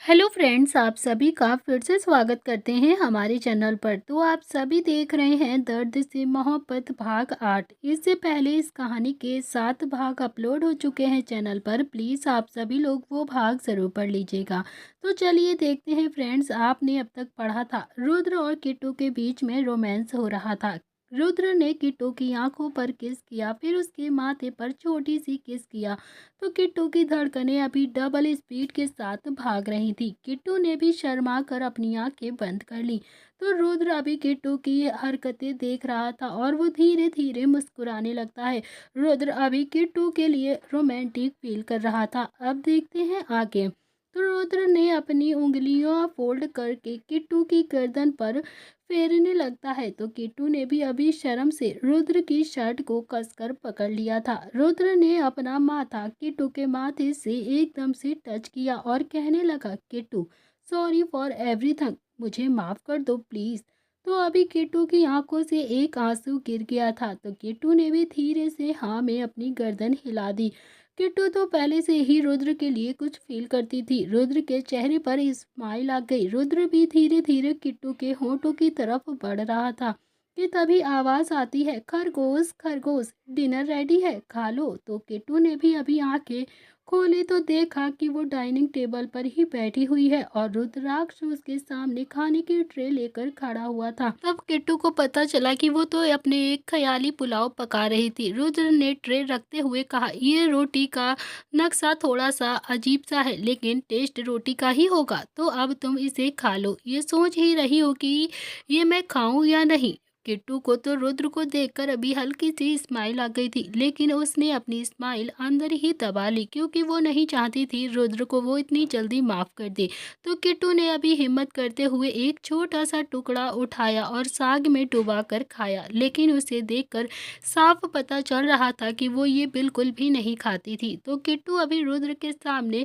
Hello friends, आप सभी का फिर से स्वागत करते हैं हमारे चैनल पर। तो आप सभी देख रहे हैं दर्द से मोहब्बत भाग 8। इससे पहले इस कहानी के 7 भाग अपलोड हो चुके हैं चैनल पर। प्लीज़ आप सभी लोग वो भाग ज़रूर पढ़ लीजिएगा। तो चलिए देखते हैं फ्रेंड्स, आपने अब तक पढ़ा था रुद्र और किट्टू के बीच में रोमांस हो रहा था। रुद्र ने किट्टू की आंखों पर किस किया, फिर उसके माथे पर छोटी सी किस किया। तो किट्टू की धड़कनें अभी डबल स्पीड के साथ भाग रही थी। किट्टू ने भी शर्मा कर अपनी आंखें बंद कर ली। तो रुद्र अभी किट्टू की हरकतें देख रहा था और वो धीरे धीरे मुस्कुराने लगता है। रुद्र अभी किट्टू के लिए रोमांटिक फील कर रहा था। अब देखते हैं आगे। तो रुद्र ने अपनी उंगलियां फोल्ड करके किट्टू की गर्दन पर फेरने लगता है। तो किट्टू ने भी अभी शर्म से रुद्र की शर्ट को कसकर पकड़ लिया था। रुद्र ने अपना माथा किट्टू के माथे से एकदम से टच किया और कहने लगा, किट्टू सॉरी फॉर एवरीथिंग, मुझे माफ कर दो प्लीज। तो अभी किट्टू की आंखों से एक आंसू गिर गया था। तो किट्टू ने भी धीरे से हाँ में अपनी गर्दन हिला दी। किट्टू तो पहले से ही रुद्र के लिए कुछ फील करती थी। रुद्र के चेहरे पर स्माइल आ गई। रुद्र भी धीरे धीरे किट्टू के होठों की तरफ बढ़ रहा था कि तभी आवाज आती है, खरगोश खरगोश डिनर रेडी है, खा लो। तो किट्टू ने भी अभी आंखें खोली तो देखा कि वो डाइनिंग टेबल पर ही बैठी हुई है और रुद्राक्ष उसके सामने खाने की ट्रे लेकर खड़ा हुआ था। तब किट्टू को पता चला कि वो तो अपने एक ख्याली पुलाव पका रही थी। रुद्र ने ट्रे रखते हुए कहा, ये रोटी का नक्शा थोड़ा सा अजीब सा है, लेकिन टेस्ट रोटी का ही होगा। तो अब तुम इसे खा लो। ये सोच ही रही हो कि ये मैं खाऊं या नहीं। किट्टू को तो रुद्र को देखकर अभी हल्की सी स्माइल आ गई थी, लेकिन उसने अपनी स्माइल अंदर ही दबा ली क्योंकि वो नहीं चाहती थी रुद्र को वो इतनी जल्दी माफ कर दे। तो किट्टू ने अभी हिम्मत करते हुए एक छोटा सा टुकड़ा उठाया और साग में डुबा कर खाया, लेकिन उसे देखकर साफ पता चल रहा था कि वो ये बिल्कुल भी नहीं खाती थी। तो किट्टू अभी रुद्र के सामने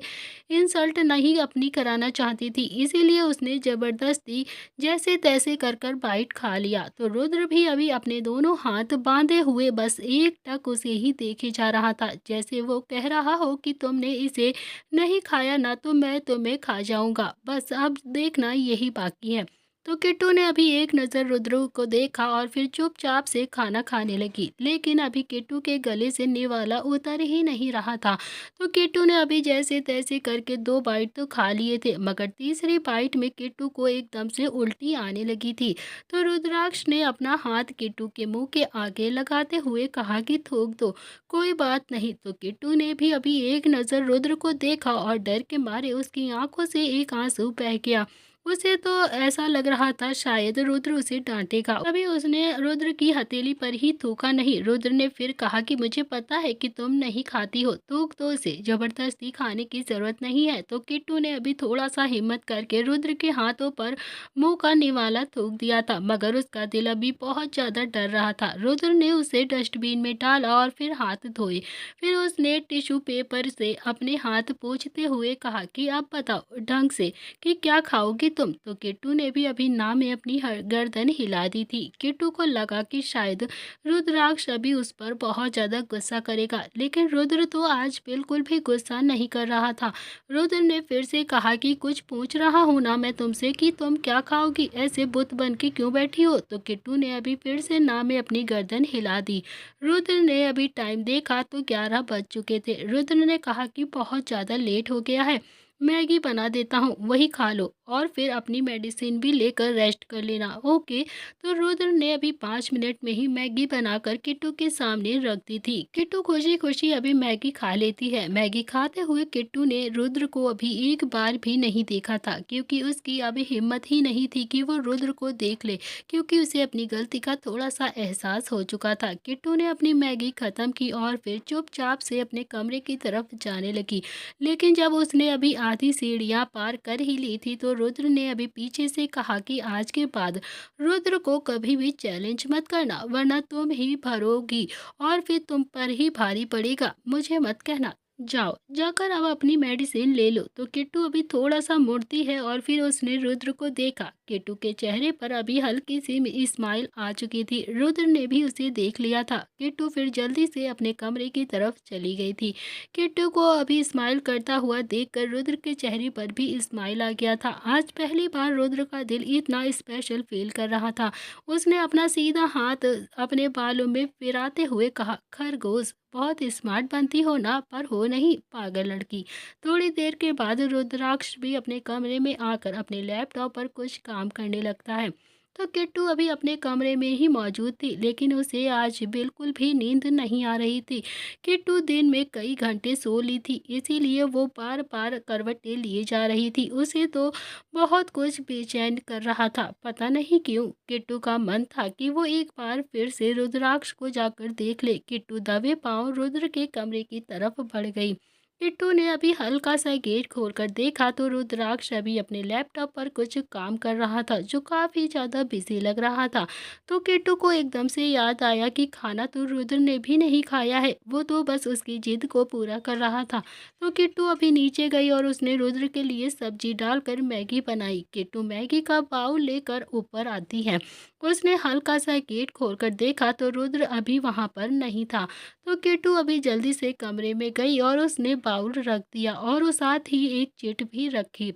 इंसल्ट नहीं अपनी कराना चाहती थी, इसीलिए उसने जबरदस्ती जैसे तैसे कर कर बाइट खा लिया। तो रुद्र भी अभी अपने दोनों हाथ बांधे हुए बस एक टक उसे ही देखे जा रहा था, जैसे वो कह रहा हो कि तुमने इसे नहीं खाया ना तो मैं तुम्हें खा जाऊंगा, बस अब देखना यही बाकी है। तो किट्टू ने अभी एक नज़र रुद्र को देखा और फिर चुपचाप से खाना खाने लगी, लेकिन अभी किट्टू के गले से निवाला उतर ही नहीं रहा था। तो किट्टू ने अभी जैसे तैसे करके 2 बाइट तो खा लिए थे, मगर तीसरी बाइट में किट्टू को एकदम से उल्टी आने लगी थी। तो रुद्राक्ष ने अपना हाथ किट्टू के मुंह के आगे लगाते हुए कहा कि थूक दो, कोई बात नहीं। तो किट्टू ने भी अभी एक नज़र रुद्र को देखा और डर के मारे उसकी आंखों से एक आंसू बह गया। उसे तो ऐसा लग रहा था शायद रुद्र उसे डांटेगा। तभी उसने रुद्र की हथेली पर ही थूका नहीं। रुद्र ने फिर कहा कि मुझे पता है कि तुम नहीं खाती हो, थूक दो उसे, जबरदस्ती खाने की जरूरत नहीं है। तो किट्टू ने अभी थोड़ा सा हिम्मत करके रुद्र के हाथों पर मुंह का निवाला थूक दिया था, मगर उसका दिल अभी बहुत ज्यादा डर रहा था। रुद्र ने उसे डस्टबिन में डाला और फिर हाथ धोए। फिर उसने टिश्यू पेपर से अपने हाथ पोंछते हुए कहा कि अब बताओ ढंग से कि क्या खाओगी तुम। तो किट्टू ने भी अभी ना में अपनी गर्दन हिला दी थी। किट्टू को लगा कि शायद रुद्राक्ष अभी उस पर बहुत ज्यादा गुस्सा करेगा, लेकिन रुद्र तो आज बिल्कुल भी गुस्सा नहीं कर रहा था। रुद्र ने फिर से कहा कि कुछ पूछ रहा हूँ ना मैं तुमसे कि तुम क्या खाओगी, ऐसे बुत बन के क्यों बैठी हो। तो किट्टू ने अभी फिर से ना में अपनी गर्दन हिला दी। रुद्र ने अभी टाइम देखा तो 11 बज चुके थे। रुद्र ने कहा कि बहुत ज्यादा लेट हो गया है, मैगी बना देता हूँ, वही खा लो और फिर अपनी मेडिसिन भी लेकर रेस्ट कर लेना, ओके। तो रुद्र ने अभी 5 मिनट में ही मैगी बनाकर किट्टू के सामने रख दी थी। किट्टू खुशी खुशी अभी मैगी खा लेती है। मैगी खाते हुए किट्टू ने रुद्र को अभी एक बार भी नहीं देखा था, क्योंकि उसकी अभी हिम्मत ही नहीं थी कि वो रुद्र को देख ले, क्योंकि उसे अपनी गलती का थोड़ा सा एहसास हो चुका था। किट्टू ने अपनी मैगी खत्म की और फिर चुपचाप से अपने कमरे की तरफ जाने लगी, लेकिन जब उसने अभी आधी सीढ़ियां पार कर ही ली थी तो रुद्र ने अभी पीछे से कहा कि आज के बाद रुद्र को कभी भी चैलेंज मत करना, वरना तुम ही भरोगी और फिर तुम पर ही भारी पड़ेगा, मुझे मत कहना। जाओ जाकर अब अपनी मेडिसिन ले लो। तो किट्टू अभी थोड़ा सा मुड़ती है और फिर उसने रुद्र को देखा। किट्टू के चेहरे पर अभी हल्की सी स्माइल आ चुकी थी। रुद्र ने भी उसे देख लिया था। किट्टू फिर जल्दी से अपने कमरे की तरफ चली गई थी। किट्टू को अभी स्माइल करता हुआ देखकर रुद्र के चेहरे पर भी स्माइल आ गया था। आज पहली बार रुद्र का दिल इतना स्पेशल फील कर रहा था। उसने अपना सीधा हाथ अपने बालों में फिराते हुए कहा, खरगोश बहुत स्मार्ट बनती हो ना, पर हो नहीं पागल लड़की। थोड़ी देर के बाद रुद्राक्ष भी अपने कमरे में आकर अपने लैपटॉप पर कुछ काम करने लगता है। तो किट्टू अभी अपने कमरे में ही मौजूद थी, लेकिन उसे आज बिल्कुल भी नींद नहीं आ रही थी। किट्टू दिन में कई घंटे सो ली थी, इसीलिए वो बार बार करवटें लिए जा रही थी। उसे तो बहुत कुछ बेचैन कर रहा था। पता नहीं क्यों किट्टू का मन था कि वो एक बार फिर से रुद्राक्ष को जाकर देख ले। किट्टू दबे पांव रुद्र के कमरे की तरफ बढ़ गई। किट्टू ने अभी हल्का सा गेट खोलकर देखा तो रुद्राक्ष अभी अपने लैपटॉप पर कुछ काम कर रहा था, जो काफी ज्यादा बिजी लग रहा था। तो किट्टू को एकदम से याद आया कि खाना तो रुद्र ने भी नहीं खाया है, वो तो बस उसकी जिद को पूरा कर रहा था। तो किट्टू अभी नीचे गई और उसने रुद्र के लिए सब्जी डालकर मैगी बनाई। किट्टू मैगी का बाउल लेकर ऊपर आती है। उसने हल्का सा गेट खोलकर देखा तो रुद्र अभी वहां पर नहीं था। तो किट्टू अभी जल्दी से कमरे में गई और उसने बाउल रख दिया और उस साथ ही एक चिट भी रखी।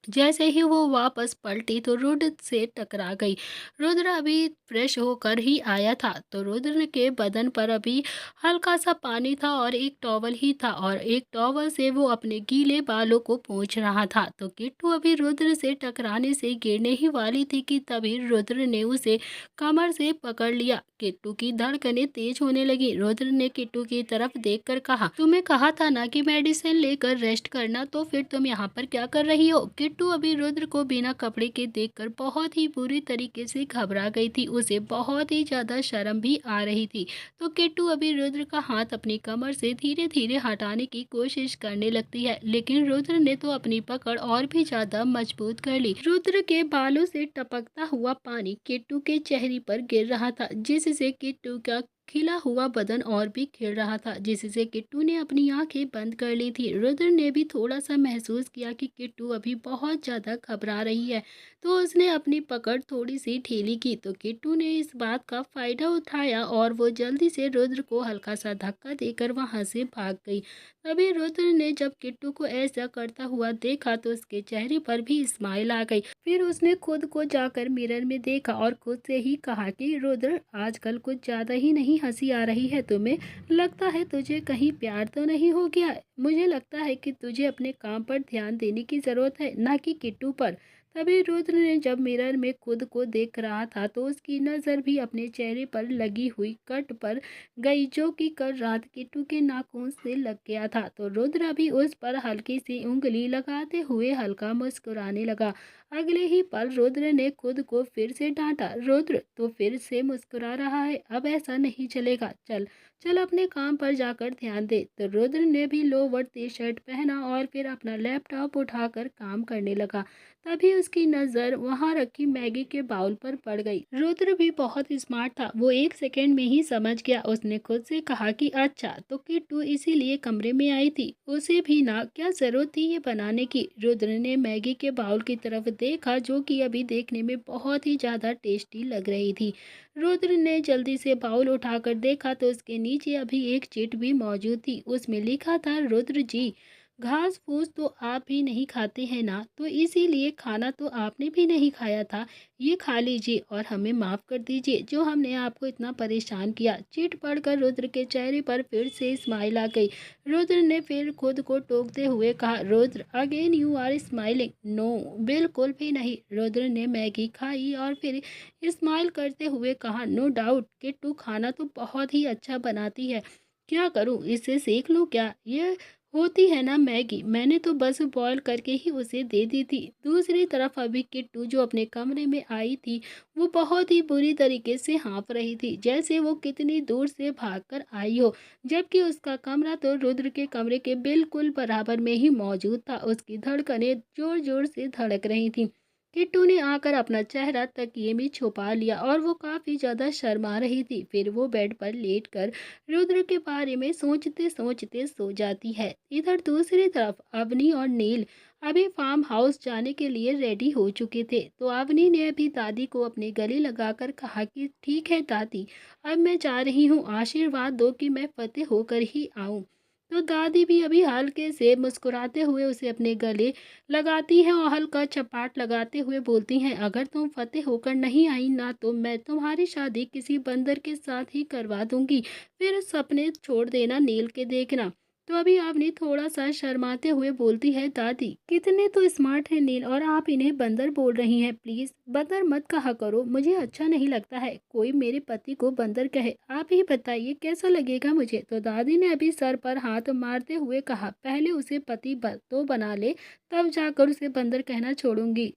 जैसे ही वो वापस पलटी तो रुद्र से टकरा गई। रुद्र अभी फ्रेश होकर ही आया था, तो रुद्र के बदन पर अभी हल्का सा पानी था और एक टॉवल ही था, और एक टॉवल से वो अपने गीले बालों को पोंछ रहा था। तो किट्टू अभी रुद्र से टकराने से गिरने ही वाली थी कि तभी रुद्र ने उसे कमर से पकड़ लिया। किट्टू की धड़कनें तेज होने लगी। रुद्र ने किट्टू की तरफ देखकर कहा, तुम्हें कहा था ना कि मेडिसिन लेकर रेस्ट करना, तो फिर तुम यहाँ पर क्या कर रही हो? किट्टू अभी रुद्र को बिना कपड़े के देखकर बहुत ही बुरी तरीके से घबरा गई थी। उसे बहुत ही ज्यादा शर्म भी आ रही थी। तो किट्टू अभी रुद्र का हाथ अपनी कमर से धीरे धीरे हटाने की कोशिश करने लगती है, लेकिन रुद्र ने तो अपनी पकड़ और भी ज्यादा मजबूत कर ली। रुद्र के बालों से टपकता हुआ पानी किट्टू के चेहरे पर गिर रहा था, जिससे किट्टू का खिला हुआ बदन और भी खिल रहा था, जिससे किट्टू ने अपनी आंखें बंद कर ली थी। रुद्र ने भी थोड़ा सा महसूस किया कि किट्टू अभी बहुत ज्यादा घबरा रही है, तो उसने अपनी पकड़ थोड़ी सी ढीली की। तो किट्टू ने इस बात का फायदा उठाया और वो जल्दी से रुद्र को हल्का सा धक्का देकर वहां से भाग गई। तभी रुद्र ने जब किट्टू को ऐसा करता हुआ देखा तो उसके चेहरे पर भी स्माइल आ गई। फिर उसने खुद को जाकर मिरर में देखा और खुद से ही कहा कि रुद्र, आजकल कुछ ज्यादा ही नहीं हंसी आ रही है तुम्हें? लगता है तुझे कहीं प्यार तो नहीं हो गया? मुझे लगता है कि तुझे अपने काम पर ध्यान देने की जरूरत है, ना कि किट्टू पर। तभी रुद्र ने जब मिरर में खुद को देख रहा था तो उसकी नजर भी अपने चेहरे पर लगी हुई कट पर गई, जो कि कल रात किट्टू के नाखून से लग गया था। तो रुद्र भी उस पर हल्की सी उंगली लगाते हुए हल्का मुस्कुराने लगा। अगले ही पल रुद्र ने खुद को फिर से डांटा, रुद्र तो फिर से मुस्कुरा रहा है, अब ऐसा नहीं चलेगा, चल चल अपने काम पर जाकर ध्यान दे। तो रुद्र ने भी लोअर टी शर्ट पहना और फिर अपना लैपटॉप उठाकर काम करने लगा। तभी उसकी नजर वहां रखी मैगी के बाउल पर पड़ गई। रुद्र भी बहुत स्मार्ट था, वो एक सेकेंड में ही समझ गया। उसने खुद से कहा कि अच्छा, तो किट्टू इसीलिए कमरे में आई थी, उसे भी ना क्या जरूरत थी ये बनाने की। रुद्र ने मैगी के बाउल की तरफ देखा, जो कि अभी देखने में बहुत ही ज्यादा टेस्टी लग रही थी। रुद्र ने जल्दी से बाउल उठाकर देखा तो उसके नीचे अभी एक चिट भी मौजूद थी। उसमें लिखा था, रुद्र जी, घास फूस तो आप ही नहीं खाते हैं ना, तो इसीलिए खाना तो आपने भी नहीं खाया था। ये खा लीजिए और हमें माफ कर दीजिए जो हमने आपको इतना परेशान किया। चिट पढ़कर रुद्र के चेहरे पर फिर से स्माइल आ गई। रुद्र ने फिर खुद को टोकते हुए कहा, Rudra again you are smiling. No, बिल्कुल भी नहीं। रुद्र ने मैगी खाई और फिर स्माइल करते हुए कहा, नो डाउट किट्टू खाना तो बहुत ही अच्छा बनाती है। क्या करूं, इसे सेक लूं क्या? ये होती है ना मैगी, मैंने तो बस बॉईल करके ही उसे दे दी थी। दूसरी तरफ अभी किट्टू जो अपने कमरे में आई थी, वो बहुत ही बुरी तरीके से हाँफ रही थी, जैसे वो कितनी दूर से भागकर आई हो। जबकि उसका कमरा तो रुद्र के कमरे के बिल्कुल बराबर में ही मौजूद था। उसकी धड़कनें जोर जोर से धड़क रही थी। किट्टू ने आकर अपना चेहरा तकिए में छुपा लिया और वो काफी ज्यादा शर्मा रही थी। फिर वो बेड पर लेटकर रुद्र के बारे में सोचते सोचते सो जाती है। इधर दूसरी तरफ अवनी और नील अभी फार्म हाउस जाने के लिए रेडी हो चुके थे। तो अवनी ने अभी दादी को अपने गले लगाकर कहा कि ठीक है दादी, अब मैं जा रही हूँ, आशीर्वाद दो कि मैं फतेह होकर ही आऊँ। तो दादी भी अभी हल्के से मुस्कुराते हुए उसे अपने गले लगाती हैं और हल्का चपाट लगाते हुए बोलती हैं, अगर तुम फतेह होकर नहीं आई ना तो मैं तुम्हारी शादी किसी बंदर के साथ ही करवा दूंगी। फिर सपने छोड़ देना नील के देखना। तो अभी आपने थोड़ा सा शर्माते हुए बोलती है, दादी कितने तो स्मार्ट है नील और आप इन्हें बंदर बोल रही हैं। प्लीज बंदर मत कहा करो, मुझे अच्छा नहीं लगता है कोई मेरे पति को बंदर कहे। आप ही बताइए कैसा लगेगा मुझे। तो दादी ने अभी सर पर हाथ मारते हुए कहा, पहले उसे पति तो बना ले, तब जाकर उसे बंदर कहना छोड़ूंगी।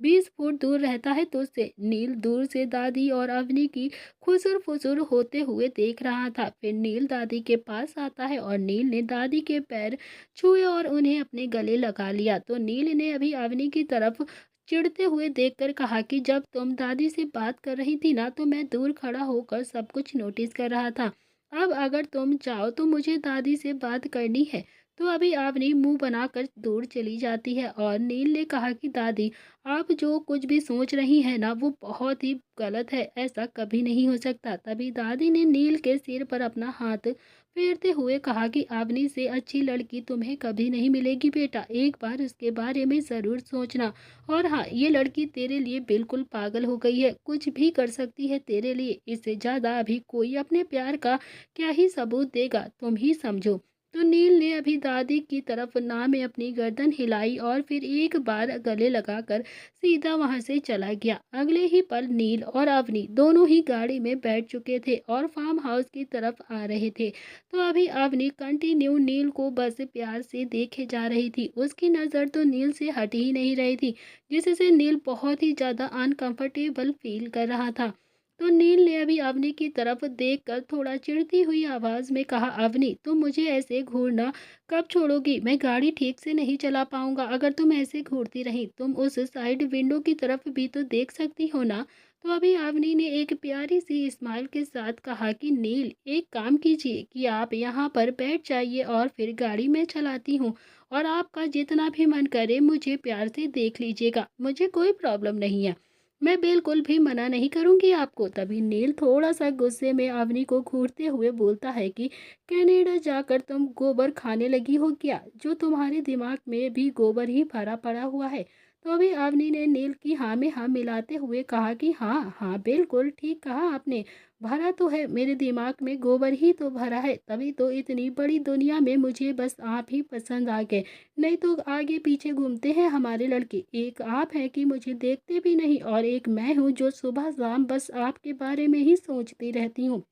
20 फुट दूर रहता है तुझसे। नील दूर से दादी और अवनी की खुसुर फुसुर होते हुए देख रहा था। फिर नील दादी के पास आता है और नील ने दादी के पैर छुए और उन्हें अपने गले लगा लिया। तो नील ने अभी अवनी की तरफ चिढ़ते हुए देखकर कहा कि जब तुम दादी से बात कर रही थी ना तो मैं दूर खड़ा होकर सब कुछ नोटिस कर रहा था। अब अगर तुम चाहो तो मुझे दादी से बात करनी है। तो अभी आपने मुंह बनाकर दूर चली जाती है और नील ने कहा कि दादी, आप जो कुछ भी सोच रही हैं ना वो बहुत ही गलत है, ऐसा कभी नहीं हो सकता। तभी दादी ने नील के सिर पर अपना हाथ फेरते हुए कहा कि आवनी से अच्छी लड़की तुम्हें कभी नहीं मिलेगी बेटा, एक बार उसके बारे में ज़रूर सोचना। और हाँ, ये लड़की तेरे लिए बिल्कुल पागल हो गई है, कुछ भी कर सकती है तेरे लिए। इससे ज़्यादा अभी कोई अपने प्यार का क्या ही सबूत देगा, तुम ही समझो। तो नील ने अभी दादी की तरफ ना में अपनी गर्दन हिलाई और फिर एक बार गले लगाकर सीधा वहां से चला गया। अगले ही पल नील और अवनी दोनों ही गाड़ी में बैठ चुके थे और फार्म हाउस की तरफ आ रहे थे। तो अभी अवनी कंटिन्यू नील को बस प्यार से देखे जा रही थी। उसकी नज़र तो नील से हट ही नहीं रही थी, जिससे नील बहुत ही ज़्यादा अनकंफर्टेबल फील कर रहा था। तो नील ने अभी अवनी की तरफ देखकर थोड़ा चिढ़ती हुई आवाज में कहा, अवनी तुम मुझे ऐसे घूरना कब छोड़ोगी? मैं गाड़ी ठीक से नहीं चला पाऊंगा अगर तुम ऐसे घूरती रही। तुम उस साइड विंडो की तरफ भी तो देख सकती हो ना। तो अभी अवनी ने एक प्यारी सी स्माइल के साथ कहा कि नील एक काम कीजिए कि आप यहाँ पर बैठ जाइए और फिर गाड़ी में चलाती हूँ, और आपका जितना भी मन करे मुझे प्यार से देख लीजिएगा, मुझे कोई प्रॉब्लम नहीं है, मैं बिल्कुल भी मना नहीं करूंगी आपको। तभी नील थोड़ा सा गुस्से में अवनी को घूरते हुए बोलता है कि कनाडा जाकर तुम गोबर खाने लगी हो क्या, जो तुम्हारे दिमाग में भी गोबर ही भरा पड़ा हुआ है। तो अभी अवनी ने नील की हाँ में हाँ मिलाते हुए कहा कि हाँ हाँ बिल्कुल ठीक कहा आपने, भरा तो है, मेरे दिमाग में गोबर ही तो भरा है, तभी तो इतनी बड़ी दुनिया में मुझे बस आप ही पसंद आ गए, नहीं तो आगे पीछे घूमते हैं हमारे लड़के। एक आप है कि मुझे देखते भी नहीं और एक मैं हूँ जो सुबह शाम बस आपके बारे में ही सोचती रहती हूँ,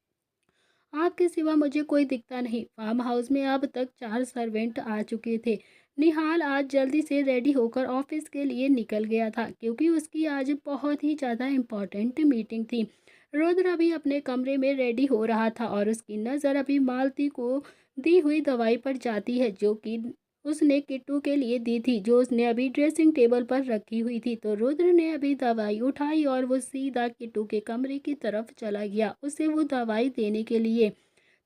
आपके सिवा मुझे कोई दिखता नहीं। फार्म हाउस में अब तक 4 सर्वेंट आ चुके थे। निहाल आज जल्दी से रेडी होकर ऑफिस के लिए निकल गया था क्योंकि उसकी आज बहुत ही ज़्यादा इम्पोर्टेंट मीटिंग थी। रुद्र अभी अपने कमरे में रेडी हो रहा था और उसकी नज़र अभी मालती को दी हुई दवाई पर जाती है जो कि उसने किट्टू के लिए दी थी, जो उसने अभी ड्रेसिंग टेबल पर रखी हुई थी। तो रुद्र ने अभी दवाई उठाई और वो सीधा किट्टू के कमरे की तरफ चला गया उसे वो दवाई देने के लिए।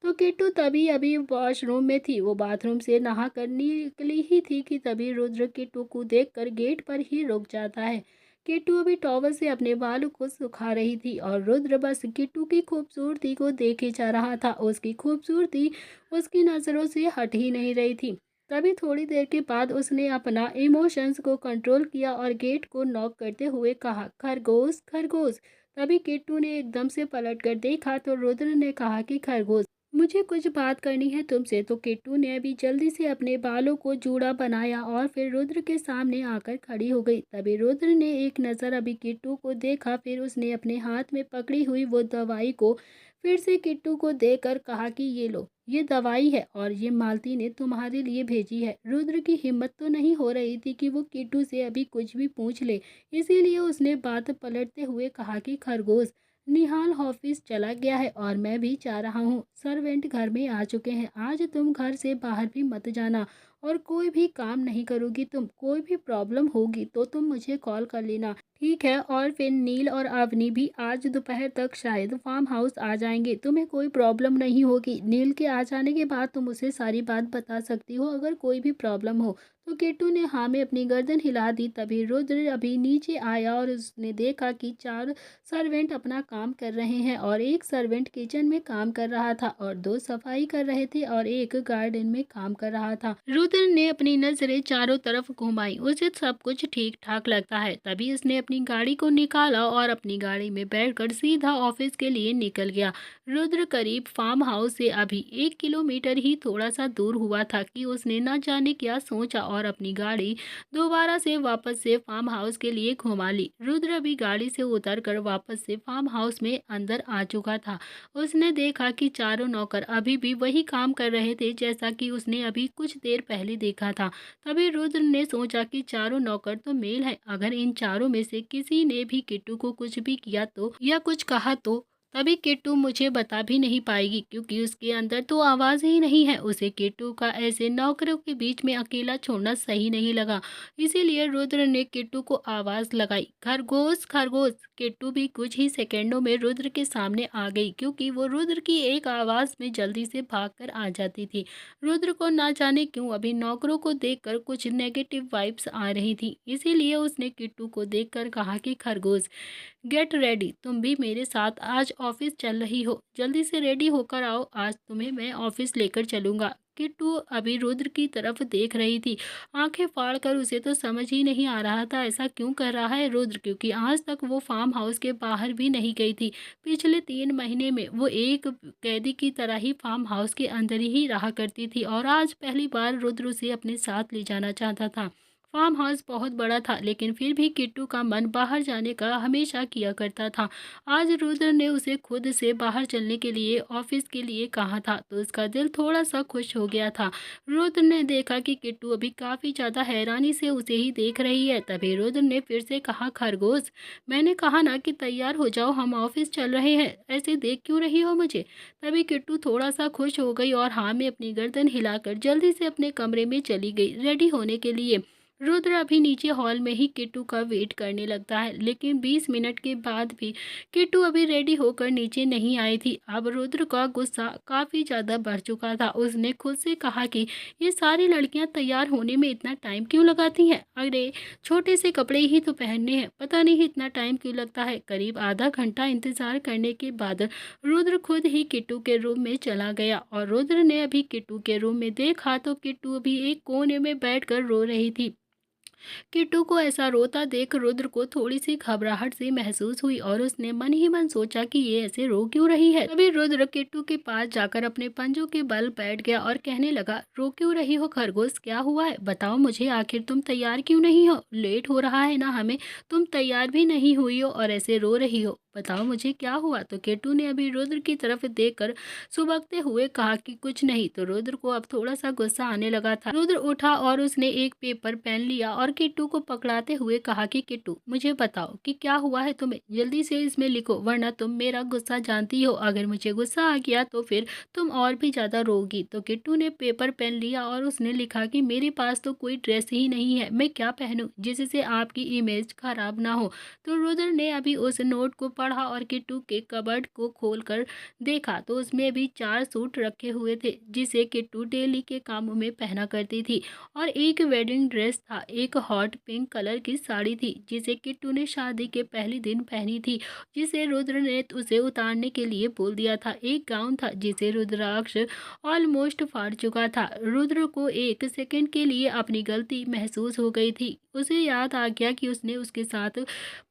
तो किट्टू तभी अभी वॉशरूम में थी, वो बाथरूम से नहा कर निकली ही थी कि तभी रुद्र किट्टू को देखकर गेट पर ही रुक जाता है। किट्टू अभी टॉवल से अपने बालों को सुखा रही थी और रुद्र बस किट्टू की खूबसूरती को देखे जा रहा था। उसकी खूबसूरती उसकी नज़रों से हट ही नहीं रही थी। तभी थोड़ी देर के बाद उसने अपना इमोशंस को कंट्रोल किया और गेट को नॉक करते हुए कहा, खरगोश खरगोश। तभी किट्टू ने एकदम से पलटकर देखा तो रुद्र ने कहा कि खरगोश, मुझे कुछ बात करनी है तुमसे। तो किट्टू ने अभी जल्दी से अपने बालों को जूड़ा बनाया और फिर रुद्र के सामने आकर खड़ी हो गई। तभी रुद्र ने एक नज़र अभी किट्टू को देखा, फिर उसने अपने हाथ में पकड़ी हुई वो दवाई को फिर से किट्टू को देकर कहा कि ये लो, ये दवाई है और ये मालती ने तुम्हारे लिए भेजी है। रुद्र की हिम्मत तो नहीं हो रही थी कि वो किट्टू से अभी कुछ भी पूछ ले, इसीलिए उसने बात पलटते हुए कहा कि खरगोश, निहाल ऑफिस चला गया है और मैं भी जा रहा हूँ। सर्वेंट घर में आ चुके हैं। आज तुम घर से बाहर भी मत जाना और कोई भी काम नहीं करोगी तुम। कोई भी प्रॉब्लम होगी तो तुम मुझे कॉल कर लेना, ठीक है? और फिर नील और अवनी भी आज दोपहर तक शायद फार्म हाउस आ जाएंगे। तुम्हें कोई प्रॉब्लम नहीं होगी। नील के आ जाने के बाद तुम उसे सारी बात बता सकती हो अगर कोई भी प्रॉब्लम हो। तो किट्टू ने हाँ में अपनी गर्दन हिला दी। तभी रुद्र अभी नीचे आया और उसने देखा कि चार सर्वेंट अपना काम कर रहे हैं और एक सर्वेंट किचन में काम कर रहा था और दो सफाई कर रहे थे और एक गार्डन में काम कर रहा था। रुद्र ने अपनी नजरें चारों तरफ घुमाई। उसे सब कुछ ठीक ठाक लगता है। तभी उसने अपनी गाड़ी को निकाला और अपनी गाड़ी में बैठकर सीधा ऑफिस के लिए निकल गया। रुद्र करीब फार्म हाउस से अभी 1 किलोमीटर ही थोड़ा सा दूर हुआ था कि उसने न जाने क्या सोचा और अपनी गाड़ी दोबारा से वापस से फार्म हाउस के लिए घुमा ली। रुद्र अभी गाड़ी से उतरकर वापस से फार्म हाउस में अंदर आ चुका था। उसने देखा कि चारों नौकर अभी भी वही काम कर रहे थे जैसा कि उसने अभी कुछ देर पहले देखा था। तभी रुद्र ने सोचा कि चारों नौकर तो मेल है। अगर इन चारों में से किसी ने भी किट्टू को कुछ भी किया तो या कुछ कहा तो तभी किट्टू मुझे बता भी नहीं पाएगी क्योंकि उसके अंदर तो आवाज़ ही नहीं है। उसे किट्टू का ऐसे नौकरों के बीच में अकेला छोड़ना सही नहीं लगा। इसीलिए रुद्र ने किट्टू को आवाज़ लगाई, खरगोश खरगोश। किट्टू भी कुछ ही सेकंडों में रुद्र के सामने आ गई क्योंकि वो रुद्र की एक आवाज़ में जल्दी से भागकर आ जाती थी। रुद्र को ना जाने क्यों अभी नौकरों को देखकर कुछ नेगेटिव वाइब्स आ रही थी। इसीलिए उसने किट्टू को देखकर कहा कि खरगोश गेट रेडी, तुम भी मेरे साथ आज ऑफिस चल रही हो। जल्दी से रेडी होकर आओ, आज तुम्हें मैं ऑफिस लेकर चलूंगा। किट्टू अभी रुद्र की तरफ देख रही थी, आंखें फाड़ कर। उसे तो समझ ही नहीं आ रहा था ऐसा क्यों कर रहा है रुद्र, क्योंकि आज तक वो फार्म हाउस के बाहर भी नहीं गई थी। पिछले 3 महीने में वो एक कैदी की तरह ही फार्म हाउस के अंदर ही रहा करती थी और आज पहली बार रुद्र उसे अपने साथ ले जाना चाहता था। फार्म हाउस बहुत बड़ा था लेकिन फिर भी किट्टू का मन बाहर जाने का हमेशा किया करता था। आज रुद्र ने उसे खुद से बाहर चलने के लिए ऑफिस के लिए कहा था तो उसका दिल थोड़ा सा खुश हो गया था। रुद्र ने देखा कि किट्टू अभी काफ़ी ज़्यादा हैरानी से उसे ही देख रही है। तभी रुद्र ने फिर से कहा, खरगोश मैंने कहा ना कि तैयार हो जाओ, हम ऑफिस चल रहे हैं, ऐसे देख क्यों रही हो मुझे। तभी किट्टू थोड़ा सा खुश हो गई और हाँ में अपनी गर्दन हिलाकर जल्दी से अपने कमरे में चली गई रेडी होने के लिए। रुद्र अभी नीचे हॉल में ही किट्टू का वेट करने लगता है लेकिन 20 मिनट के बाद भी किट्टू अभी रेडी होकर नीचे नहीं आई थी। अब रुद्र का गुस्सा काफ़ी ज़्यादा बढ़ चुका था। उसने खुद से कहा कि ये सारी लड़कियां तैयार होने में इतना टाइम क्यों लगाती हैं। अरे छोटे से कपड़े ही तो पहनने हैं, पता नहीं इतना टाइम क्यों लगता है। करीब आधा घंटा इंतज़ार करने के बाद रुद्र खुद ही किट्टू के रूम में चला गया और रुद्र ने अभी किट्टू के रूम में देखा तो किट्टू अभी एक कोने में बैठकर रो रही थी। किट्टू को ऐसा रोता देख रुद्र को थोड़ी सी घबराहट सी महसूस हुई और उसने मन ही मन सोचा कि ये ऐसे रो क्यों रही है। तभी रुद्र किट्टू के पास जाकर अपने पंजों के बल बैठ गया और कहने लगा, रो क्यों रही हो खरगोश, क्या हुआ है बताओ मुझे, आखिर तुम तैयार क्यों नहीं हो, लेट हो रहा है ना हमें, तुम तैयार भी नहीं हुई हो और ऐसे रो रही हो, बताओ मुझे क्या हुआ। तो किट्टू ने अभी रुद्र की तरफ देखकर सुबकते हुए कहा कि कुछ नहीं। तो रुद्र को अब थोड़ा सा गुस्सा आने लगा था। रुद्र उठा और उसने एक पेपर पेन लिया और किट्टू को पकड़ाते हुए कहा कि किट्टू मुझे बताओ कि क्या हुआ है तुम्हें, जल्दी से इसमें लिखो वरना तुम मेरा गुस्सा जानती हो, अगर मुझे गुस्सा आ गया तो फिर तुम और भी ज़्यादा रोगी। तो किट्टू ने पेपर पेन लिया और उसने लिखा कि मेरे पास तो कोई ड्रेस ही नहीं है, मैं क्या पहनूं जिससे आपकी इमेज खराब ना हो। तो रुद्र ने अभी उस नोट को पढ़ा और किट्टू के कबर्ड को खोलकर देखा तो उसमें भी 4 सूट रखे हुए थे जिसे किट्टू डेली के कामों में पहना करती थी और एक वेडिंग ड्रेस था, एक हॉट पिंक कलर की साड़ी थी जिसे किट्टू ने शादी के पहले दिन पहनी थी, जिसे रुद्र ने उसे उतारने के लिए बोल दिया था। एक गाउन था जिसे रुद्राक्ष ऑलमोस्ट फाड़ चुका था। रुद्र को एक सेकंड के लिए अपनी गलती महसूस हो गई थी। उसे याद आ गया कि उसने उसके साथ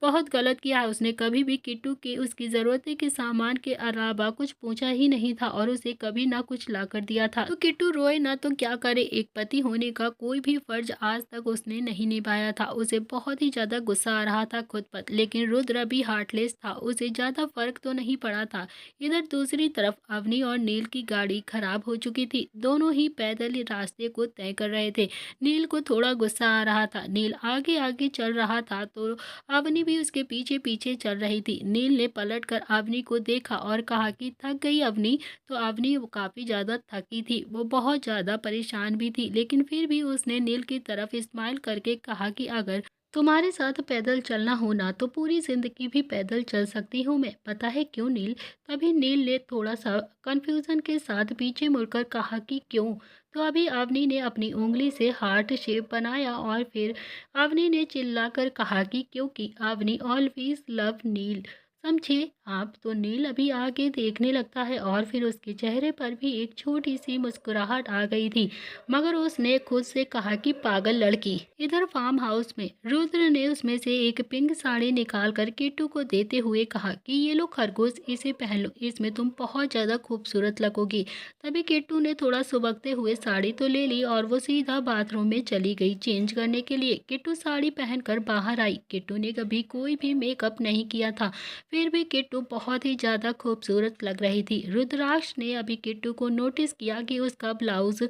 बहुत गलत किया है। उसने कभी भी किट्टू के उसकी ज़रूरतें के सामान के अलावा कुछ पूछा ही नहीं था और उसे कभी ना कुछ ला कर दिया था। तो किट्टू रोए ना तो क्या करे, एक पति होने का कोई भी फर्ज आज तक उसने नहीं निभाया था। उसे बहुत ही ज़्यादा गुस्सा आ रहा था खुद पर, लेकिन रुद्र भी हार्टलेस था, उसे ज़्यादा फर्क तो नहीं पड़ा था। इधर दूसरी तरफ अवनी और नील की गाड़ी खराब हो चुकी थी। दोनों ही पैदल ही रास्ते को तय कर रहे थे। नील को थोड़ा गुस्सा आ रहा था। नील आगे आगे चल रहा था तो अवनी भी उसके पीछे पीछे चल रही थी। नील ने पलट कर अवनी को देखा और कहा कि थक गई अवनी। तो अवनी काफ़ी ज़्यादा थकी थी, वो बहुत ज़्यादा परेशान भी थी, लेकिन फिर भी उसने नील की तरफ स्माइल करके कहा कि अगर तुम्हारे साथ पैदल चलना हो ना तो पूरी ज़िंदगी भी पैदल चल सकती हूँ मैं। पता है क्यों नील? तभी नील ने थोड़ा सा कन्फ्यूज़न के साथ पीछे मुड़कर कहा कि क्यों? तो अभी अवनी ने अपनी उंगली से हार्ट शेप बनाया और फिर अवनी ने चिल्लाकर कहा कि क्योंकि अवनी ऑलवेज लव नील। समझे आप? तो नील अभी आगे देखने लगता है और फिर उसके चेहरे पर भी एक छोटी सी मुस्कुराहट आ गई थी, मगर उसने खुद से कहा कि पागल लड़की। इधर फार्म हाउस में रुद्र ने उसमें से एक पिंक साड़ी निकाल कर किट्टू को देते हुए कहा कि ये लो खरगोश, इसे पहन लो, इसमें तुम बहुत ज़्यादा खूबसूरत लगोगी। तभी किट्टू ने थोड़ा सुबकते हुए साड़ी तो ले ली और वो सीधा बाथरूम में चली गई चेंज करने के लिए। किट्टू साड़ी पहनकर बाहर आई। किट्टू ने कभी कोई भी मेकअप नहीं किया था, फिर भी किट्टू बहुत ही ज़्यादा खूबसूरत लग रही थी। रुद्राक्ष ने अभी किट्टू को नोटिस किया कि उसका ब्लाउज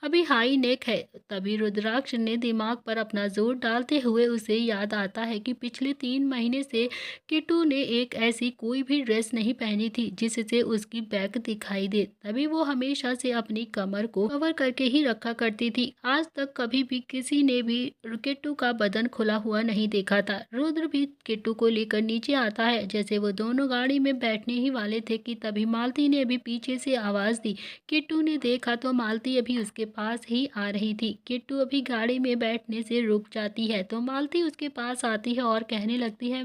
अभी हाई नेक है। तभी रुद्राक्ष ने दिमाग पर अपना जोर डालते हुए उसे याद आता है कि पिछले 3 महीने से किट्टू ने एक ऐसी कोई भी ड्रेस नहीं पहनी थी जिससे उसकी बैक दिखाई दे। तभी वो हमेशा से अपनी कमर को कवर करके ही रखा करती थी। आज तक कभी भी किसी ने भी किट्टू का बदन खुला हुआ नहीं देखा था। रुद्र भी किट्टू को लेकर नीचे आता है। जैसे वो दोनों गाड़ी में बैठने ही वाले थे कि तभी मालती ने अभी पीछे से आवाज़ दी। किट्टू ने देखा तो मालती अभी उसके पास ही आ रही थी। किट्टू अभी गाड़ी में बैठने से रुक जाती है तो मालती उसके पास आती है और कहने लगती है,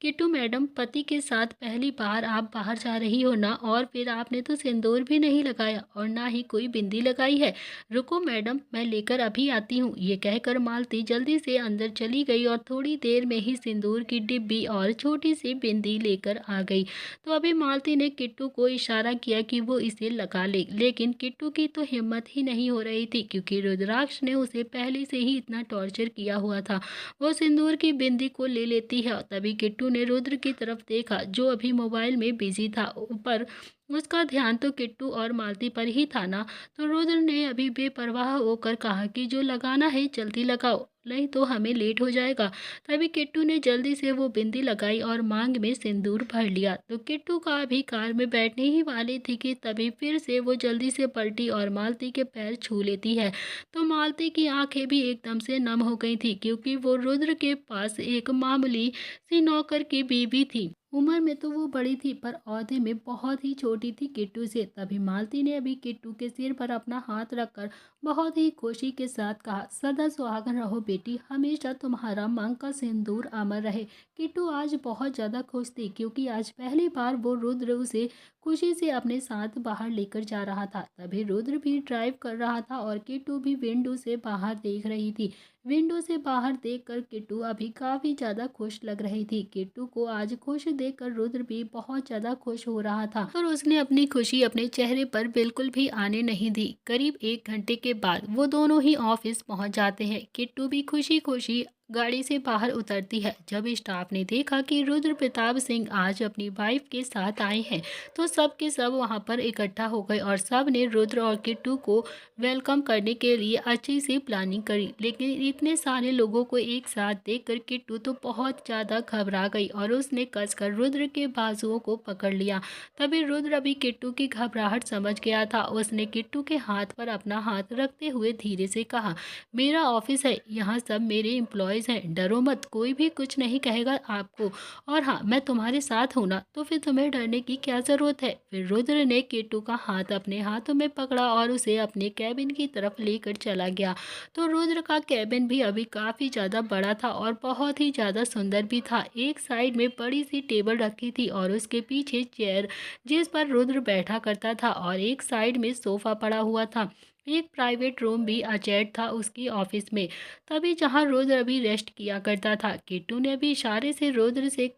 किट्टू मैडम, पति के साथ पहली बार आप बाहर जा रही हो ना, और फिर आपने तो सिंदूर भी नहीं लगाया और ना ही कोई बिंदी लगाई है। रुको मैडम, मैं लेकर अभी आती हूँ। ये कहकर मालती जल्दी से अंदर चली गई और थोड़ी देर में ही सिंदूर की डिब्बी और छोटी सी बिंदी लेकर आ गई। तो अभी मालती ने किट्टू को इशारा किया कि वो इसे लगा ले, लेकिन किट्टू की तो हिम्मत ही नहीं हो रही थी क्योंकि रुद्राक्ष ने उसे पहले से ही इतना टॉर्चर किया हुआ था। वो सिंदूर की बिंदी को ले लेती है। तभी किट्टू ने रुद्र की तरफ देखा जो अभी मोबाइल में बिजी था, पर उसका ध्यान तो किट्टू और मालती पर ही था ना। तो रुद्र ने अभी बेपरवाह होकर कहा कि जो लगाना है जल्दी लगाओ, नहीं तो हमें लेट हो जाएगा। तभी किट्टू ने जल्दी से वो बिंदी लगाई और मांग में सिंदूर भर लिया। तो किट्टू का अभी कार में बैठने ही वाली थी कि तभी फिर से वो जल्दी से पलटी और मालती के पैर छू लेती है। तो मालती की आंखें भी एकदम से नम हो गई थी क्योंकि वो रुद्र के पास एक मामूली सी नौकर की बीवी थी। उम्र में तो वो बड़ी थी पर ओहदे में बहुत ही छोटी थी किट्टू से। तभी मालती ने अभी किट्टू के सिर पर अपना हाथ रखकर बहुत ही खुशी के साथ कहा, सदा सुहागन रहो बेटी, हमेशा तुम्हारा मांग का सिंदूर अमर रहे। किट्टू आज बहुत ज़्यादा खुश थी क्योंकि आज पहली बार वो रुद्र उसे खुशी से अपने साथ बाहर लेकर जा रहा था। तभी रुद्र भी ड्राइव कर रहा था और किट्टू भी विंडो से बाहर देख रही थी। विंडो से बाहर देखकर किट्टू अभी काफ़ी ज़्यादा खुश लग रही थी। किट्टू को आज खुश देखकर रुद्र भी बहुत ज़्यादा खुश हो रहा था और उसने अपनी खुशी अपने चेहरे पर बिल्कुल भी आने नहीं दी। करीब 1 घंटे के बाद वो दोनों ही ऑफिस पहुंच जाते हैं। किट्टू भी खुशी खुशी गाड़ी से बाहर उतरती है। जब स्टाफ ने देखा कि रुद्र प्रताप सिंह आज अपनी वाइफ के साथ आए हैं तो सब के सब वहां पर इकट्ठा हो गए और सब ने रुद्र और किट्टू को वेलकम करने के लिए अच्छी सी प्लानिंग करी। लेकिन इतने सारे लोगों को एक साथ देखकर किट्टू तो बहुत ज़्यादा घबरा गई और उसने कसकर रुद्र के बाजुओं को पकड़ लिया। तभी रुद्र अभी किट्टू की घबराहट समझ गया था। उसने किट्टू के हाथ पर अपना हाथ रखते हुए धीरे से कहा, मेरा ऑफिस है, यहाँ सब मेरे एम्प्लॉयज़ हैं, डरो मत, कोई भी कुछ नहीं कहेगा आपको। और हाँ, मैं तुम्हारे साथ हूँ ना, तो फिर तुम्हें डरने की क्या ज़रूरत है। फिर रुद्र ने किट्टू का हाथ अपने हाथों में पकड़ा और उसे अपने कैबिन की तरफ लेकर चला गया। तो रुद्र का कैबिन भी अभी काफ़ी ज़्यादा बड़ा था और बहुत ही ज़्यादा सुंदर भी था। एक साइड में बड़ी सी टेबल रखी थी और उसके पीछे चेयर जिस पर रुद्र बैठा करता था और एक साइड में सोफ़ा पड़ा हुआ था। एक प्राइवेट रूम भी अटैच था उसकी ऑफिस में। तभी जहाँ रुद्र अभी रेस्ट किया करता था, किट्टू ने अभी इशारे से रुद्र से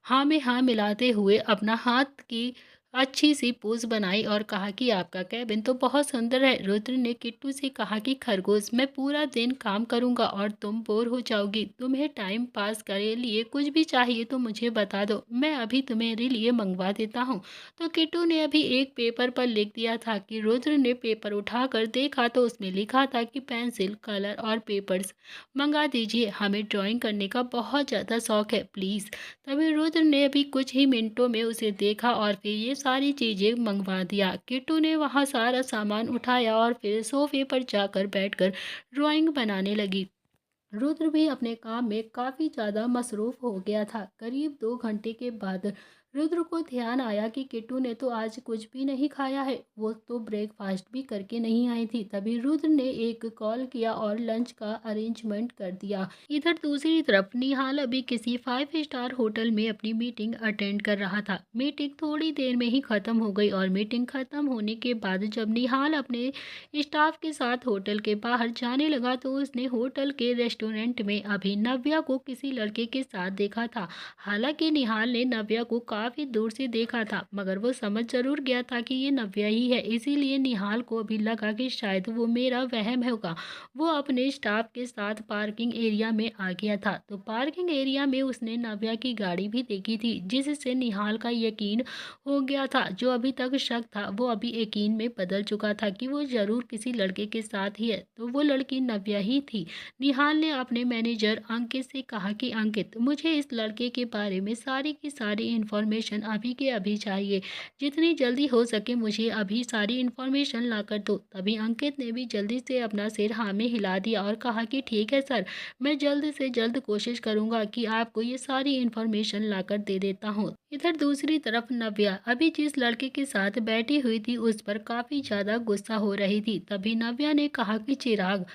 हाँ में हाँ मिलाते हुए अपना हाथ की अच्छी सी पोज बनाई और कहा कि आपका कैबिन तो बहुत सुंदर है। रुद्र ने किट्टू से कहा कि खरगोश, मैं पूरा दिन काम करूंगा और तुम बोर हो जाओगी। तुम्हें टाइम पास के लिए कुछ भी चाहिए तो मुझे बता दो, मैं अभी तुम्हारे लिए मंगवा देता हूँ। तो किट्टू ने अभी एक पेपर पर लिख दिया था कि रुद्र ने पेपर उठाकर देखा तो उसमें लिखा था कि पेंसिल, कलर और पेपर्स मंगा दीजिए, हमें ड्राइंग करने का बहुत ज़्यादा शौक है, प्लीज़। तभी रुद्र ने अभी कुछ ही मिनटों में उसे देखा और फिर ये सारी चीजें मंगवा दिया। किट्टू ने वहाँ सारा सामान उठाया और फिर सोफे पर जाकर बैठकर ड्राइंग बनाने लगी। रुद्र भी अपने काम में काफी ज्यादा मसरूफ हो गया था। करीब 2 घंटे के बाद रुद्र को ध्यान आया कि किट्टू ने तो आज कुछ भी नहीं खाया है, वो तो ब्रेकफास्ट भी करके नहीं आई थी। तभी रुद्र ने एक कॉल किया और लंच का अरेंजमेंट कर दिया। इधर दूसरी तरफ निहाल अभी किसी 5 स्टार होटल में अपनी मीटिंग अटेंड कर रहा था। मीटिंग थोड़ी देर में ही खत्म हो गई और मीटिंग खत्म होने के बाद जब निहाल अपने स्टाफ के साथ होटल के बाहर जाने लगा तो उसने होटल के रेस्टोरेंट में अभी नव्या को किसी लड़के के साथ देखा था। हालांकि निहाल ने नव्या को काफी दूर से देखा था, मगर वो समझ जरूर गया था कि ये नव्या ही है। इसीलिए निहाल को भी लगा कि शायद वो मेरा वहम होगा। वो अपने स्टाफ के साथ पार्किंग एरिया में आ गया था। तो पार्किंग एरिया में उसने नव्या की गाड़ी भी देखी थी, जिससे निहाल का यकीन हो गया था। जो अभी तक शक था वो अभी यकीन में बदल चुका था कि वो जरूर किसी लड़के के साथ ही है। तो वो लड़की नव्या ही थी। निहाल ने अपने मैनेजर अंकित से कहा कि अंकित, मुझे इस लड़के के बारे में सारी की सारी इन्फॉर्मेशन अभी के अभी चाहिए। जितनी जल्दी हो सके मुझे अभी सारी इन्फॉर्मेशन ला कर दो। तभी अंकित ने भी जल्दी से अपना सिर हाँ में हिला दिया और कहा कि ठीक है सर, मैं जल्द से जल्द कोशिश करूंगा कि आपको ये सारी इन्फॉर्मेशन लाकर दे देता हूँ। इधर दूसरी तरफ नव्या अभी जिस लड़के के साथ बैठी हुई थी उस पर काफी ज्यादा गुस्सा हो रही थी। तभी नव्या ने कहा कि चिराग,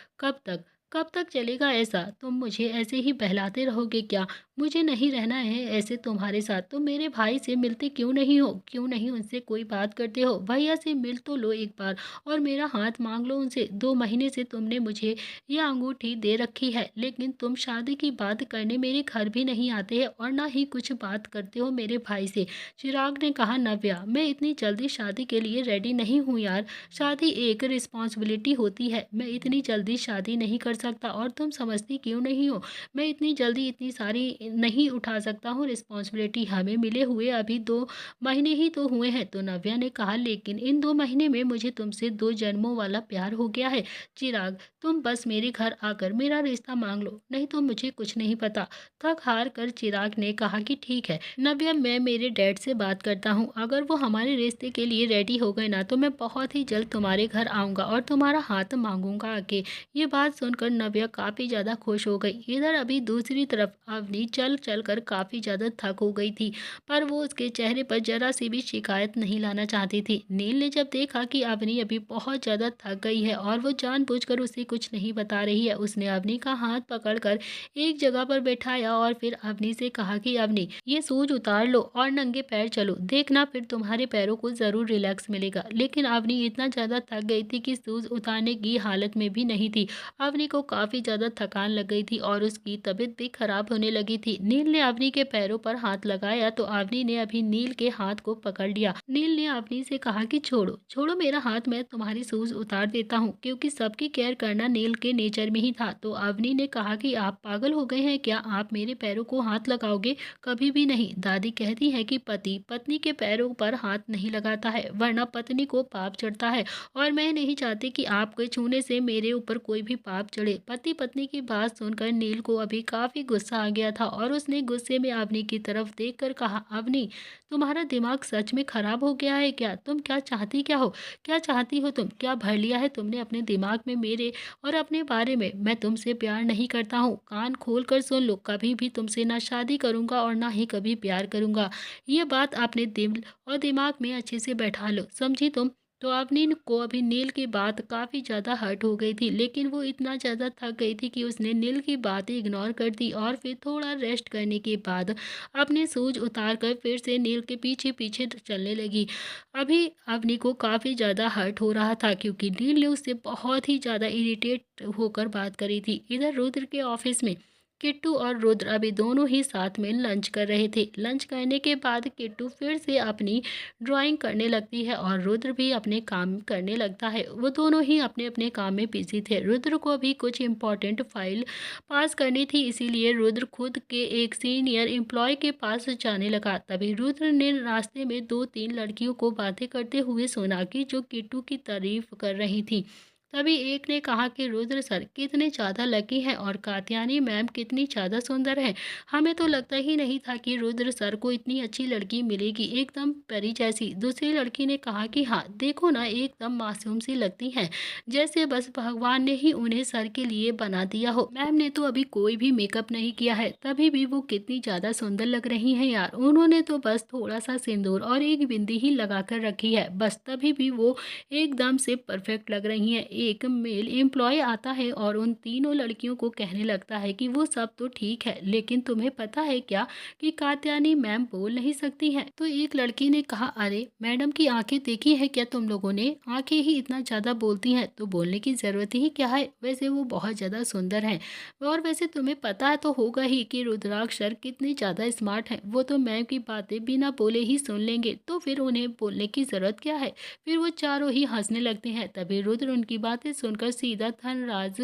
कब तक चलेगा ऐसा? तुम मुझे ऐसे ही बहलाते रहोगे क्या? मुझे नहीं रहना है ऐसे तुम्हारे साथ। तो मेरे भाई से मिलते क्यों नहीं हो? क्यों नहीं उनसे कोई बात करते हो? भैया से मिल तो लो एक बार और मेरा हाथ मांग लो उनसे। 2 महीने से तुमने मुझे ये अंगूठी दे रखी है, लेकिन तुम शादी की बात करने मेरे घर भी नहीं आते हैं और ना ही कुछ बात करते हो मेरे भाई से। चिराग ने कहा, नव्या, मैं इतनी जल्दी शादी के लिए रेडी नहीं हूँ यार। शादी एक रिस्पॉन्सिबिलिटी होती है, मैं इतनी जल्दी शादी नहीं कर सकता और तुम समझती क्यों नहीं हो? मैं इतनी जल्दी इतनी सारी नहीं उठा सकता हूँ रिस्पॉन्सिबिलिटी। हमें मिले हुए अभी 2 महीने ही तो हुए हैं। तो नव्या ने कहा, लेकिन इन 2 महीने में मुझे तुमसे 2 जन्मों वाला प्यार हो गया है। चिराग, तुम बस मेरे घर आकर मेरा रिश्ता मांग लो, नहीं तो मुझे कुछ नहीं पता। थक हार कर चिराग ने कहा कि ठीक है नव्या, मैं मेरे डैड से बात करता हूँ। अगर वो हमारे रिश्ते के लिए रेडी हो गए ना तो मैं बहुत ही जल्द तुम्हारे घर आऊँगा और तुम्हारा हाथ मांगूंगा आके। ये बात सुनकर नव्या काफ़ी ज़्यादा खुश हो गई। इधर अभी दूसरी तरफ अवनी चल चल कर काफ़ी ज़्यादा थक हो गई थी, पर वो उसके चेहरे पर जरा सी भी शिकायत नहीं लाना चाहती थी। नील ने जब देखा कि अवनी अभी बहुत ज़्यादा थक गई है और वो जानबूझकर उसे कुछ नहीं बता रही है, उसने अवनी का हाथ पकड़कर एक जगह पर बैठाया और फिर अवनी से कहा कि अवनी, ये शूज उतार लो और नंगे पैर चलो, देखना फिर तुम्हारे पैरों को ज़रूर रिलैक्स मिलेगा। लेकिन अवनी इतना ज़्यादा थक गई थी कि शूज उतारने की हालत में भी नहीं थी। अवनी को काफ़ी ज़्यादा थकान लग गई थी और उसकी तबीयत भी खराब होने लगी थी। नील ने अवनी के पैरों पर हाथ लगाया तो अवनी ने अभी नील के हाथ को पकड़ लिया। नील ने अवनी से कहा कि छोड़ो छोड़ो मेरा हाथ, मैं तुम्हारी शूज उतार देता हूँ, क्योंकि सबकी केयर करना नील के नेचर में ही था। तो अवनी ने कहा कि आप पागल हो गए हैं क्या? आप मेरे पैरों को हाथ लगाओगे? कभी भी नहीं। दादी कहती है कि पति पत्नी के पैरों पर हाथ नहीं लगाता है, वरना पत्नी को पाप चढ़ता है, और मैं नहीं चाहती कि आपके छूने से मेरे ऊपर कोई भी पाप चढ़े। पति पत्नी की बात सुनकर नील को अभी काफी गुस्सा आ गया था और उसने गुस्से में अवनी की तरफ देखकर कहा, अवनी, तुम्हारा दिमाग सच में खराब हो गया है क्या? तुम क्या चाहती क्या हो? क्या चाहती हो तुम? क्या भर लिया है तुमने अपने दिमाग में मेरे और अपने बारे में? मैं तुमसे प्यार नहीं करता हूँ, कान खोल कर सुन लो, कभी भी तुमसे ना शादी करूंगा और ना ही कभी प्यार करूंगा। ये बात अपने दिल और दिमाग में अच्छे से बैठा लो, समझी तुम? तो अवनी को अभी नील की बात काफ़ी ज़्यादा हर्ट हो गई थी, लेकिन वो इतना ज़्यादा थक गई थी कि उसने नील की बातें इग्नोर कर दी और फिर थोड़ा रेस्ट करने के बाद अपने शूज उतार कर फिर से नील के पीछे पीछे चलने लगी। अभी अवनी को काफ़ी ज़्यादा हर्ट हो रहा था क्योंकि नील ने उससे बहुत ही ज़्यादा इरिटेट होकर बात करी थी। इधर रुद्र के ऑफिस में किट्टू और रुद्र अभी दोनों ही साथ में लंच कर रहे थे। लंच करने के बाद किट्टू फिर से अपनी ड्राइंग करने लगती है और रुद्र भी अपने काम करने लगता है। वो दोनों ही अपने अपने काम में बिजी थे। रुद्र को भी कुछ इम्पोर्टेंट फाइल पास करनी थी, इसीलिए रुद्र खुद के एक सीनियर एम्प्लॉय के पास जाने लगा। तभी रुद्र ने रास्ते में दो तीन लड़कियों को बातें करते हुए सुना कि जो किट्टू की तारीफ कर रही थी। तभी एक ने कहा कि रुद्र सर कितने ज़्यादा लकी हैं और कात्यायनी मैम कितनी ज़्यादा सुंदर है। हमें तो लगता ही नहीं था कि रुद्र सर को इतनी अच्छी लड़की मिलेगी, एकदम परी जैसी। दूसरी लड़की ने कहा कि हाँ देखो ना, एकदम मासूम सी लगती हैं, जैसे बस भगवान ने ही उन्हें सर के लिए बना दिया हो। मैम ने तो अभी कोई भी मेकअप नहीं किया है, तभी भी वो कितनी ज़्यादा सुंदर लग रही हैं यार। उन्होंने तो बस थोड़ा सा सिंदूर और एक बिंदी ही लगा कर रखी है, बस तभी भी वो एकदम से परफेक्ट लग रही हैं। एक मेल एम्प्लॉय आता है और उन तीनों लड़कियों को कहने लगता है कि वो सब तो ठीक है, लेकिन तुम्हें पता है क्या कि कात्यायनी मैम बोल नहीं सकती हैं। तो एक लड़की ने कहा, अरे मैडम की आंखें देखी है क्या तुम लोगों ने? आंखें ही इतना ज़्यादा बोलती हैं तो बोलने की ज़रूरत ही क्या है? वैसे वो बहुत ज़्यादा सुंदर हैं। और वैसे तुम्हें पता तो होगा ही कि रुद्राक्ष सर कितने ज़्यादा स्मार्ट हैं। वो तो मैम की बातें बिना बोले ही सुन लेंगे, तो फिर उन्हें बोलने की ज़रूरत क्या है? फिर वो चारों ही हंसने लगते हैं। तभी रुद्र उनकी बातें सुनकर सीधा धनराज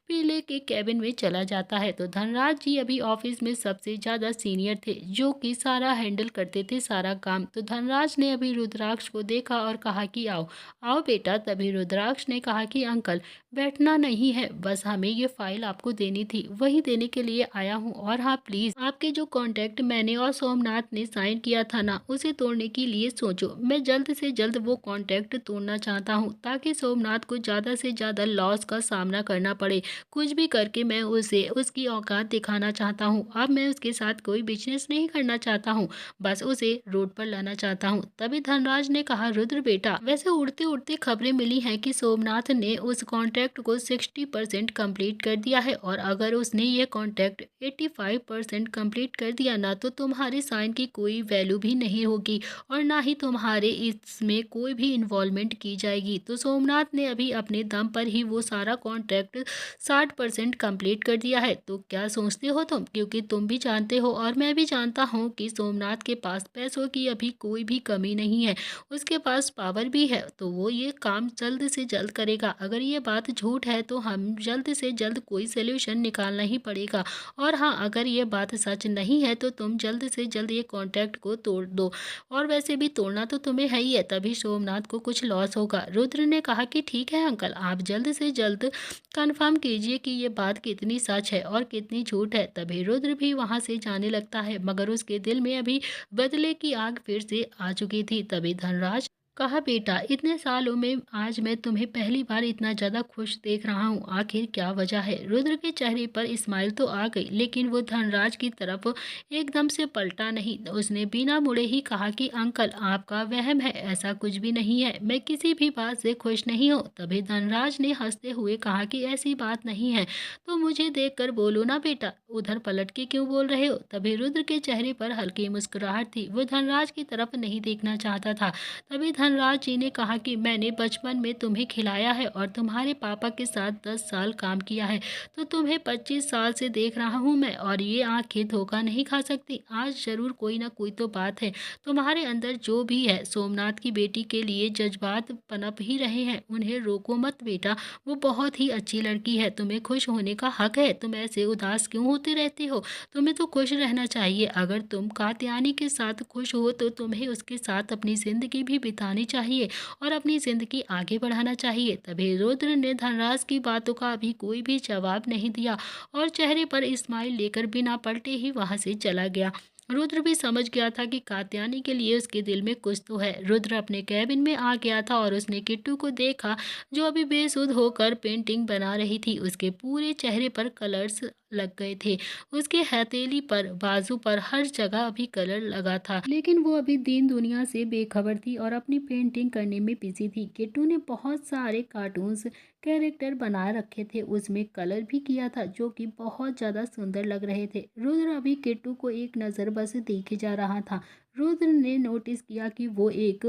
पीले के कैबिन में चला जाता है। तो धनराज जी अभी ऑफिस में सबसे ज़्यादा सीनियर थे, जो कि सारा हैंडल करते थे सारा काम। तो धनराज ने अभी रुद्राक्ष को देखा और कहा कि आओ आओ बेटा। तभी रुद्राक्ष ने कहा कि अंकल बैठना नहीं है, बस हमें ये फाइल आपको देनी थी, वही देने के लिए आया हूँ। और हाँ प्लीज़, आपके जो कॉन्ट्रैक्ट मैंने और सोमनाथ ने साइन किया था ना, उसे तोड़ने के लिए सोचो। मैं जल्द से जल्द वो कॉन्ट्रैक्ट तोड़ना चाहता हूँ, ताकि सोमनाथ को ज़्यादा से ज़्यादा लॉस का सामना करना पड़े। कुछ भी करके मैं उसे उसकी औकात दिखाना चाहता हूँ। अब मैं उसके साथ कोई बिजनेस नहीं करना चाहता हूँ, बस उसे रोड पर लाना चाहता हूँ। तभी धनराज ने कहा, रुद्र बेटा, वैसे उड़ते उड़ते खबरें मिली हैं कि सोमनाथ ने उस कॉन्ट्रैक्ट को 60% कंप्लीट कर दिया है, और अगर उसने ये कॉन्ट्रैक्ट 85% कंप्लीट कर दिया ना, तो तुम्हारे साइन की कोई वैल्यू भी नहीं होगी और ना ही तुम्हारे इसमें कोई भी इन्वॉल्वमेंट की जाएगी। तो सोमनाथ ने अभी अपने दम पर ही वो सारा कॉन्ट्रैक्ट 60% कंप्लीट कर दिया है। तो क्या सोचते हो तुम? क्योंकि तुम भी जानते हो और मैं भी जानता हूँ कि सोमनाथ के पास पैसों की अभी कोई भी कमी नहीं है, उसके पास पावर भी है, तो वो ये काम जल्द से जल्द करेगा। अगर ये बात झूठ है तो हम जल्द से जल्द कोई सोल्यूशन निकालना ही पड़ेगा। और हाँ, अगर ये बात सच नहीं है तो तुम जल्द से जल्द ये कॉन्ट्रैक्ट को तोड़ दो, और वैसे भी तोड़ना तो तुम्हें है ही है, तभी सोमनाथ को कुछ लॉस होगा। रुद्र ने कहा कि ठीक है अंकल, आप जल्द से जल्द कंफर्म कीजिए कि ये बात कितनी सच है और कितनी झूठ है। तभी रुद्र भी वहां से जाने लगता है, मगर उसके दिल में अभी बदले की आग फिर से आ चुकी थी। तभी धनराज कहा, बेटा इतने सालों में आज मैं तुम्हें पहली बार इतना ज़्यादा खुश देख रहा हूँ, आखिर क्या वजह है? रुद्र के चेहरे पर स्माइल तो आ गई, लेकिन वो धनराज की तरफ एकदम से पलटा नहीं। उसने बिना मुड़े ही कहा कि अंकल आपका वहम है, ऐसा कुछ भी नहीं है, मैं किसी भी बात से खुश नहीं हूँ। तभी धनराज ने हंसते हुए कहा कि ऐसी बात नहीं है तो मुझे देख कर बोलो ना बेटा, उधर पलट के क्यों बोल रहे हो? तभी रुद्र के चेहरे पर हल्की मुस्कुराहट थी, वो धनराज की तरफ नहीं देखना चाहता था। तभी धनराज जी ने कहा कि मैंने बचपन में तुम्हें खिलाया है और तुम्हारे पापा के साथ 10 साल काम किया है, तो तुम्हें 25 साल से देख रहा हूँ मैं, और ये आंखें धोखा नहीं खा सकती। आज जरूर कोई ना कोई तो बात है तुम्हारे अंदर, जो भी है सोमनाथ की बेटी के लिए जज्बात पनप ही रहे हैं, उन्हें रोको मत बेटा, वो बहुत ही अच्छी लड़की है, तुम्हें खुश होने का हक है। तुम ऐसे उदास क्यों होते रहते हो? तुम्हें तो खुश रहना चाहिए। अगर तुम कात्यायनी के साथ खुश हो तो तुम्हें उसके साथ अपनी जिंदगी भी बितानी चाहिए और अपनी जिंदगी आगे बढ़ाना चाहिए। तभी रुद्र ने धनराज की बातों का अभी कोई भी जवाब नहीं दिया और चेहरे पर स्माइल लेकर बिना पलटे ही वहां से चला गया। रुद्र भी समझ गया था कि कात्यायनी के लिए उसके दिल में कुछ तो है। रुद्र अपने कैबिन में आ गया था और उसने किट्टू को देखा, जो अभी बेसुध होकर पेंटिंग बना रही थी। उसके पूरे चेहरे पर कलर्स लग गए थे, उसके हथेली पर, बाजू पर, हर जगह अभी कलर लगा था, लेकिन वो अभी दीन दुनिया से बेखबर थी और अपनी पेंटिंग करने में बिजी थी। किट्टू ने बहुत सारे कार्टून्स कैरेक्टर बना रखे थे, उसमें कलर भी किया था, जो कि बहुत ज़्यादा सुंदर लग रहे थे। रुद्र अभी किट्टू को एक नज़र बस देखे जा रहा था। रुद्र ने नोटिस किया कि वो एक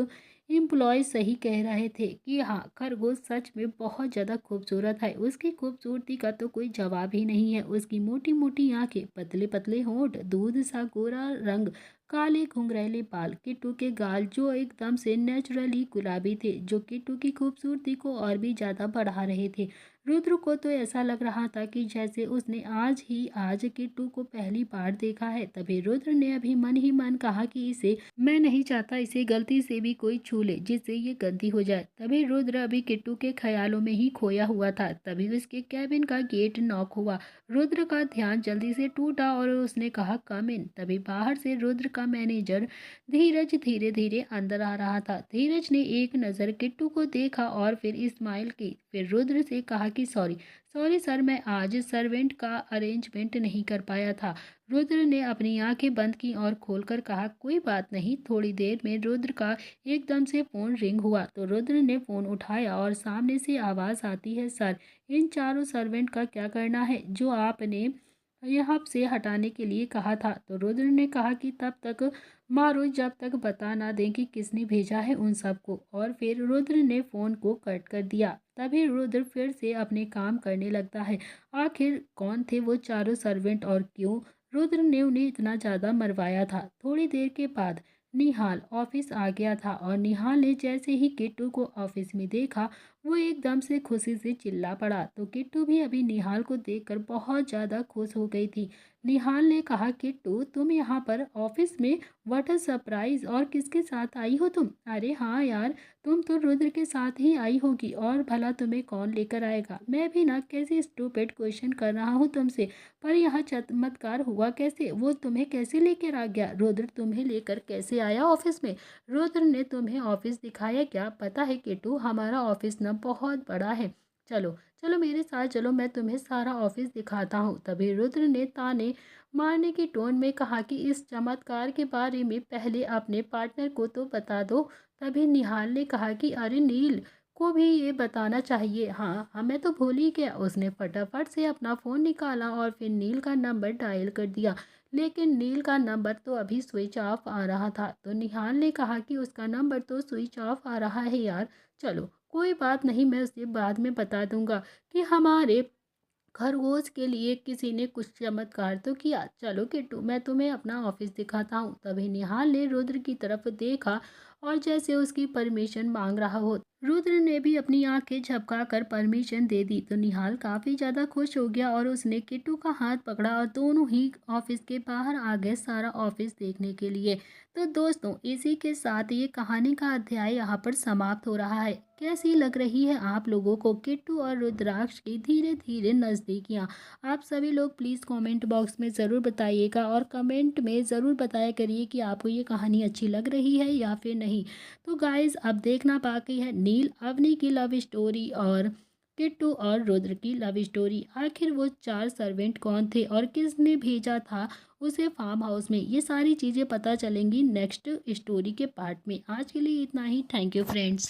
एम्प्लॉय सही कह रहे थे कि हाँ, खरगोश सच में बहुत ज़्यादा खूबसूरत है। उसकी खूबसूरती का तो कोई जवाब ही नहीं है। उसकी मोटी मोटी आंखें, पतले पतले होंठ, दूध सा गोरा रंग, काले घुंघरैले बाल, किट्टू के गाल जो एकदम से नेचुरली गुलाबी थे, जो किट्टू की खूबसूरती को और भी ज़्यादा बढ़ा रहे थे। रुद्र को तो ऐसा लग रहा था कि जैसे उसने आज किट्टू को पहली बार देखा है। तभी रुद्र ने अभी मन ही मन कहा कि इसे मैं नहीं चाहता इसे गलती से भी कोई छू ले जिससे ये गंदी हो जाए। तभी रुद्र अभी किट्टू के ख्यालों में ही खोया हुआ था। तभी उसके कैबिन का गेट नॉक हुआ। रुद्र का ध्यान जल्दी से टूटा और उसने कहा कम इन। तभी बाहर से रुद्र का मैनेजर धीरज धीरे धीरे अंदर आ रहा था। धीरज ने एक नज़र किट्टू को देखा और फिर स्माइल की। फिर रुद्र से कहा कि सॉरी सॉरी सर, मैं आज सर्वेंट का अरेंजमेंट नहीं कर पाया था। रुद्र ने अपनी आंखें बंद की और खोलकर कहा कोई बात नहीं। थोड़ी देर में रुद्र का एकदम से फोन रिंग हुआ तो रुद्र ने फोन उठाया और सामने से आवाज़ आती है सर, इन चारों सर्वेंट का क्या करना है जो आपने यहाँ से हटाने के लिए कहा था। तो रुद्र ने कहा कि तब तक मारो जब तक बता ना दें कि किसने भेजा है उन सबको। और फिर रुद्र ने फ़ोन को कट कर दिया। तभी रुद्र फिर से अपने काम करने लगता है। आखिर कौन थे वो चारों सर्वेंट और क्यों रुद्र ने उन्हें इतना ज़्यादा मरवाया था। थोड़ी देर के बाद निहाल ऑफिस आ गया था और निहाल ने जैसे ही किट्टू को ऑफिस में देखा वो एकदम से खुशी से चिल्ला पड़ा। तो किट्टू भी अभी निहाल को देखकर बहुत ज़्यादा खुश हो गई थी। निहाल ने कहा किट्टू तुम यहाँ पर ऑफिस में, व्हाट अ सरप्राइज, और किसके साथ आई हो तुम? अरे हाँ यार, तुम तो रुद्र के साथ ही आई होगी, और भला तुम्हें कौन लेकर आएगा? मैं भी ना कैसे स्टूपिड क्वेश्चन कर रहा हूँ तुमसे, पर यहाँ चमत्कार हुआ कैसे? वो तुम्हें कैसे लेकर आ गया? रुद्र तुम्हें लेकर कैसे आया ऑफिस में? रुद्र ने तुम्हें ऑफिस दिखाया क्या? पता है किट्टू, हमारा ऑफिस ना बहुत बड़ा है। चलो चलो मेरे साथ चलो, मैं तुम्हें सारा ऑफिस दिखाता हूँ। तभी रुद्र ने ताने मारने की टोन में कहा कि इस चमत्कार के बारे में पहले अपने पार्टनर को तो बता दो। तभी निहाल ने कहा कि अरे नील को भी ये बताना चाहिए। हाँ हाँ, मैं तो भूल ही गया। उसने फटाफट से अपना फ़ोन निकाला और फिर नील का नंबर डायल कर दिया। लेकिन नील का नंबर तो अभी स्विच ऑफ आ रहा था। तो निहाल ने कहा कि उसका नंबर तो स्विच ऑफ आ रहा है यार। चलो कोई बात नहीं, मैं उसे बाद में बता दूंगा कि हमारे खरगोश के लिए किसी ने कुछ चमत्कार तो किया। चलो किट्टू, मैं तुम्हें अपना ऑफिस दिखाता हूँ। तभी निहाल ने रुद्र की तरफ देखा और जैसे उसकी परमिशन मांग रहा हो, रुद्र ने भी अपनी आंखें झपकाकर परमिशन दे दी। तो निहाल काफ़ी ज़्यादा खुश हो गया और उसने किट्टू का हाथ पकड़ा और दोनों ही ऑफिस के बाहर आ गए सारा ऑफिस देखने के लिए। तो दोस्तों, इसी के साथ ये कहानी का अध्याय यहाँ पर समाप्त हो रहा है। कैसी लग रही है आप लोगों को किट्टू और रुद्राक्ष की धीरे धीरे नज़दीकियाँ? आप सभी लोग प्लीज़ कमेंट बॉक्स में ज़रूर बताइएगा और कमेंट में ज़रूर बताया करिए कि आपको ये कहानी अच्छी लग रही है या फिर नहीं। तो गाइज़, अब देखना बाकी है नील अवनी की लव स्टोरी और किट्टू और रुद्र की लव स्टोरी। आखिर वो चार सर्वेंट कौन थे और किसने भेजा था उसे फार्म हाउस में? ये सारी चीज़ें पता चलेंगी नेक्स्ट स्टोरी के पार्ट में। आज के लिए इतना ही। Thank you friends.